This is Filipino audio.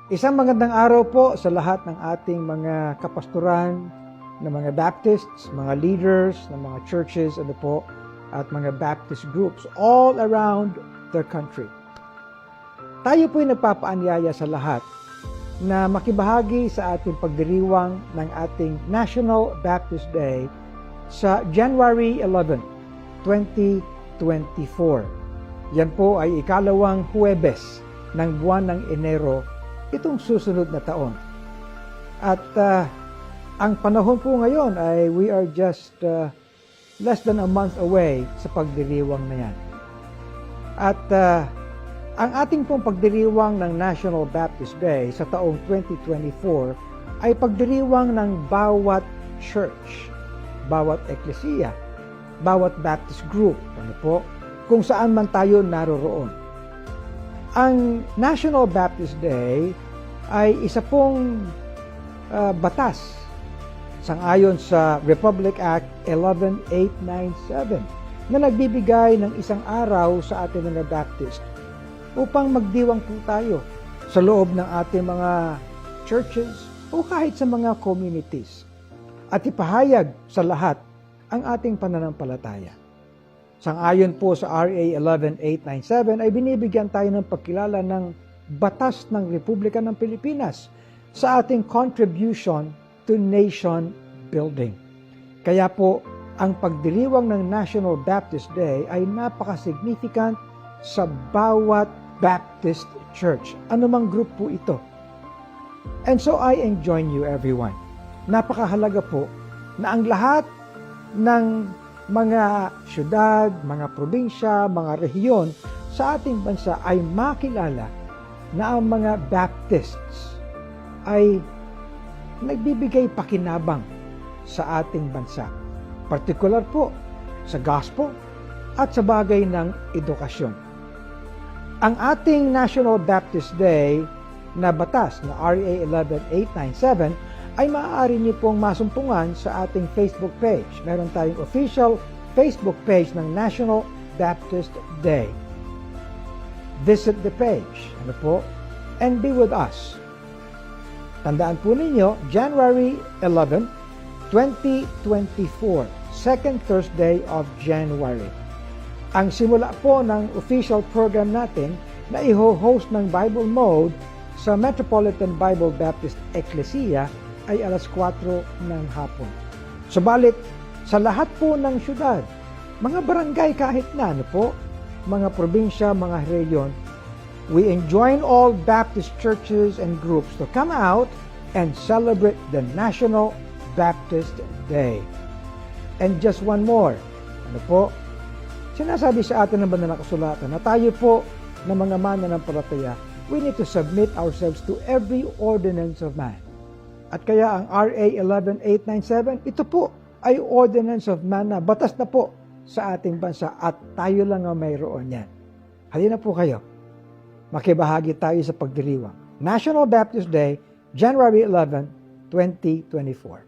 Isang magandang araw po sa lahat ng ating mga kapastoran, ng mga Baptists, mga leaders, ng mga churches, at mga Baptist groups all around the country. Tayo po'y nagpapaanyaya sa lahat na makibahagi sa ating pagdiriwang ng ating National Baptist Day sa January 11, 2024. Yan po ay ikalawang Huwebes ng buwan ng Enero itong susunod na taon. At ang panahon po ngayon ay we are just less than a month away sa pagdiriwang na yan. At ang ating pong pagdiriwang ng National Baptist Day sa taong 2024 ay pagdiriwang ng bawat church, bawat eklesiya, bawat Baptist group, kung saan man tayo naroroon. Ang National Baptist Day ay isa pong batas sangayon sa Republic Act 11897 na nagbibigay ng isang araw sa ating mga Baptist upang magdiwang po tayo sa loob ng ating mga churches o kahit sa mga communities at ipahayag sa lahat ang ating pananampalataya. Sangayon po sa RA 11897 ay binibigyan tayo ng pagkilala ng batas ng Republika ng Pilipinas sa ating contribution to nation building. Kaya po, ang pagdiriwang ng National Baptist Day ay napaka-significant sa bawat Baptist church. Anumang group po ito. And so I enjoin you everyone. Napakahalaga po na ang lahat ng mga syudad, mga probinsya, mga rehiyon sa ating bansa ay makilala na ang mga Baptists ay nagbibigay pakinabang sa ating bansa. Partikular po sa gospel at sa bagay ng edukasyon. Ang ating National Baptist Day na batas na RA 11897 ay maaari niyo pong masumpungan sa ating Facebook page. Meron tayong official Facebook page ng National Baptist Day. Visit the page, and be with us. Tandaan po ninyo, January 11, 2024, second Thursday of January. Ang simula po ng official program natin na i-host ng Bible Mode sa Metropolitan Bible Baptist Ecclesia ay alas 4 ng hapon. Subalit, sa lahat po ng syudad, mga barangay kahit na, mga probinsya, mga rehiyon, we enjoin all Baptist churches and groups to come out and celebrate the National Baptist Day. And just one more, sinasabi sa atin ng banal na kasulatan na tayo po na mga mananampalataya, we need to submit ourselves to every ordinance of man. At kaya ang RA 11897, ito po ay ordinance of man na batas na po sa ating bansa at tayo lang ang mayroon yan. Halina po kayo. Makibahagi tayo sa pagdiriwang. National Baptist Day, January 11, 2024.